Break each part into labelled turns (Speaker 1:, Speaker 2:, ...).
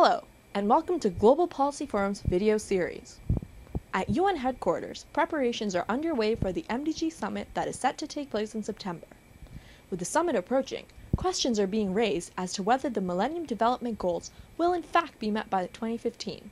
Speaker 1: Hello, and welcome to Global Policy Forum's video series. At UN headquarters, preparations are underway for the MDG summit that is set to take place in September. With the summit approaching, questions are being raised as to whether the Millennium Development Goals will in fact be met by 2015.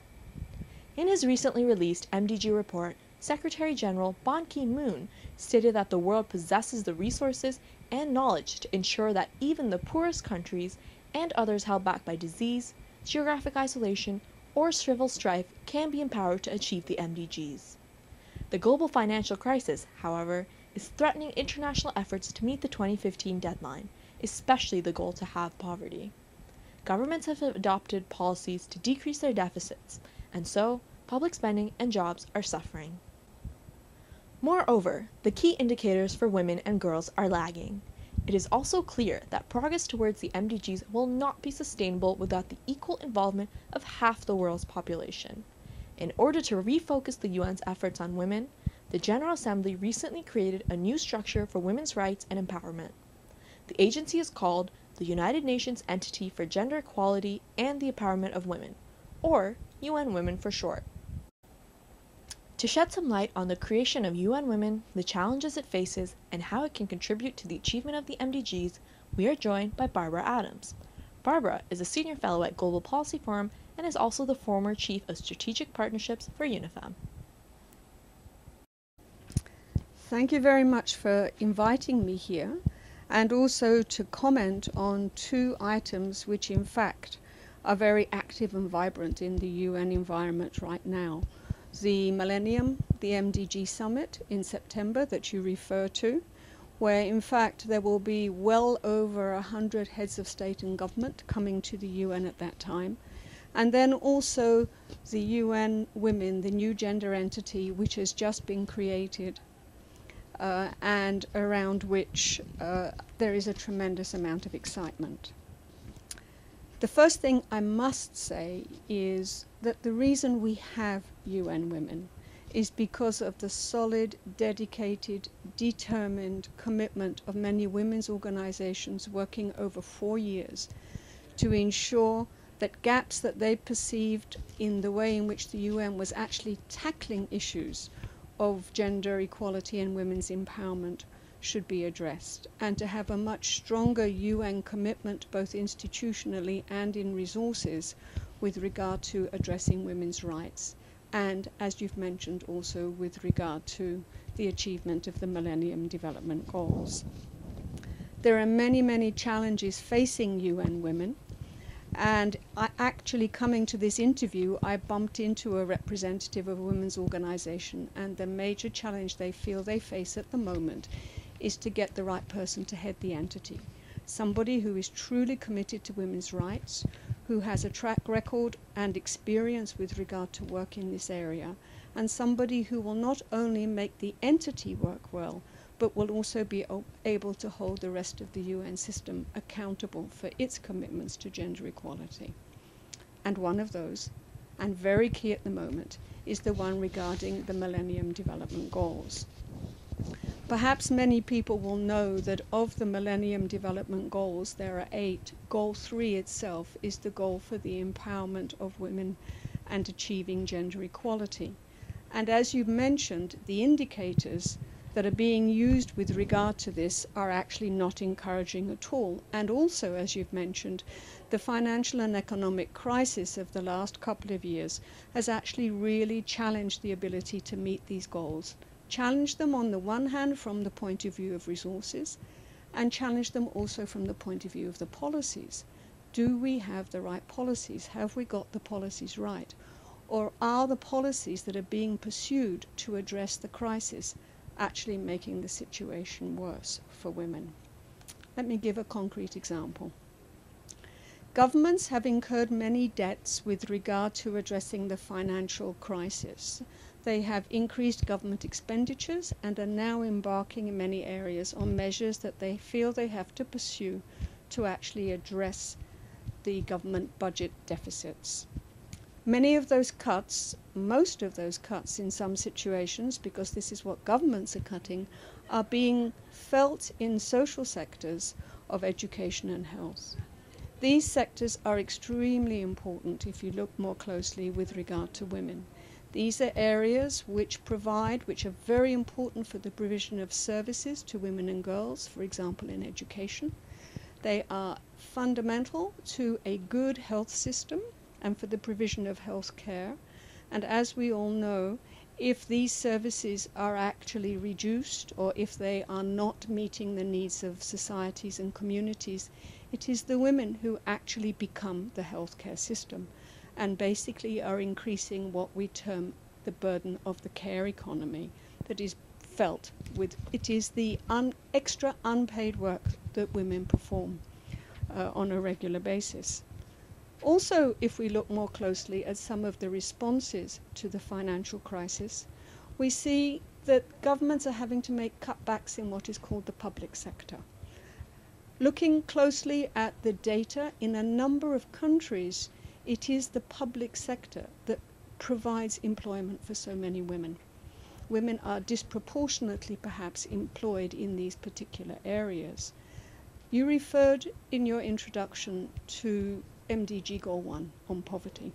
Speaker 1: In his recently released MDG report, Secretary General Ban Ki-moon stated that the world possesses the resources and knowledge to ensure that even the poorest countries and others held back by disease, geographic isolation, or civil strife can be empowered to achieve the MDGs. The global financial crisis, however, is threatening international efforts to meet the 2015 deadline, especially the goal to halve poverty. Governments have adopted policies to decrease their deficits, and so public spending and jobs are suffering. Moreover, the key indicators for women and girls are lagging. It is also clear that progress towards the MDGs will not be sustainable without the equal involvement of half the world's population. In order to refocus the UN's efforts on women, the General Assembly recently created a new structure for women's rights and empowerment. The agency is called the United Nations Entity for Gender Equality and the Empowerment of Women, or UN Women for short. To shed some light on the creation of UN Women, the challenges it faces, and how it can contribute to the achievement of the MDGs, we are joined by Barbara Adams. Barbara is a senior fellow at Global Policy Forum and is also the former chief of strategic partnerships for UNIFEM.
Speaker 2: Thank you very much for inviting me here, and also to comment on two items which in fact are very active and vibrant in the UN environment right now. The Millennium, the MDG Summit in September that you refer to, where in fact there will be well over 100 heads of state and government coming to the UN at that time. And then also the UN Women, the new gender entity which has just been created and around which there is a tremendous amount of excitement. The first thing I must say is that the reason we have UN Women is because of the solid, dedicated, determined commitment of many women's organizations working over 4 years to ensure that gaps that they perceived in the way in which the UN was actually tackling issues of gender equality and women's empowerment should be addressed, and to have a much stronger UN commitment both institutionally and in resources with regard to addressing women's rights, and as you've mentioned also with regard to the achievement of the Millennium Development Goals. There are many challenges facing UN Women, and actually coming to this interview I bumped into a representative of a women's organization, and the major challenge they feel they face at the moment is to get the right person to head the entity. Somebody who is truly committed to women's rights, who has a track record and experience with regard to work in this area, and somebody who will not only make the entity work well, but will also be able to hold the rest of the UN system accountable for its commitments to gender equality. And one of those, and very key at the moment, is the one regarding the Millennium Development Goals. Perhaps many people will know that of the Millennium Development Goals, there are 8. Goal 3 itself is the goal for the empowerment of women and achieving gender equality. And as you've mentioned, the indicators that are being used with regard to this are actually not encouraging at all. And also, as you've mentioned, the financial and economic crisis of the last couple of years has actually really challenged the ability to meet these goals. Challenge them on the one hand from the point of view of resources, and challenge them also from the point of view of the policies. Do we have the right policies? Have we got the policies right? Or are the policies that are being pursued to address the crisis actually making the situation worse for women? Let me give a concrete example. Governments have incurred many debts with regard to addressing the financial crisis. They have increased government expenditures and are now embarking in many areas on measures that they feel they have to pursue to actually address the government budget deficits. Many of those cuts, most of those cuts in some situations, because this is what governments are cutting, are being felt in social sectors of education and health. These sectors are extremely important if you look more closely with regard to women. These are areas which are very important for the provision of services to women and girls, for example in education. They are fundamental to a good health system and for the provision of health care. And as we all know, if these services are actually reduced or if they are not meeting the needs of societies and communities, it is the women who actually become the healthcare system and basically are increasing what we term the burden of the care economy that is felt with. It is the extra unpaid work that women perform on a regular basis. Also, if we look more closely at some of the responses to the financial crisis, we see that governments are having to make cutbacks in what is called the public sector. Looking closely at the data, in a number of countries, it is the public sector that provides employment for so many women. Women are disproportionately perhaps employed in these particular areas. You referred in your introduction to MDG Goal 1 on poverty.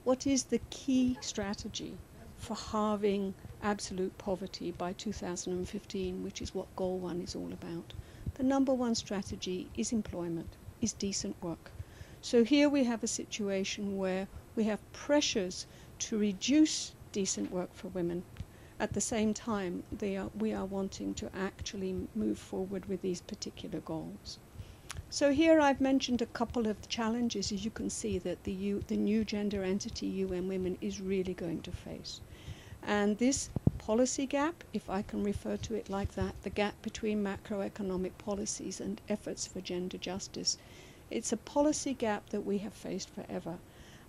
Speaker 2: What is the key strategy for halving absolute poverty by 2015, which is what Goal 1 is all about? The number one strategy is employment, is decent work. So here we have a situation where we have pressures to reduce decent work for women. At the same time, we are wanting to actually move forward with these particular goals. So here I've mentioned a couple of challenges, as you can see, that the new gender entity, UN Women, is really going to face. And this policy gap, if I can refer to it like that, the gap between macroeconomic policies and efforts for gender justice, it's a policy gap that we have faced forever.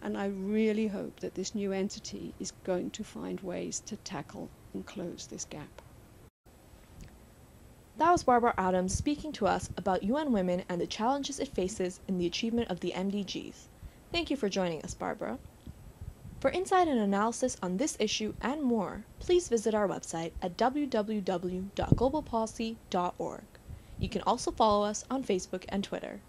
Speaker 2: And I really hope that this new entity is going to find ways to tackle and close this gap.
Speaker 1: That was Barbara Adams speaking to us about UN Women and the challenges it faces in the achievement of the MDGs. Thank you for joining us, Barbara. For insight and analysis on this issue and more, please visit our website at www.globalpolicy.org. You can also follow us on Facebook and Twitter.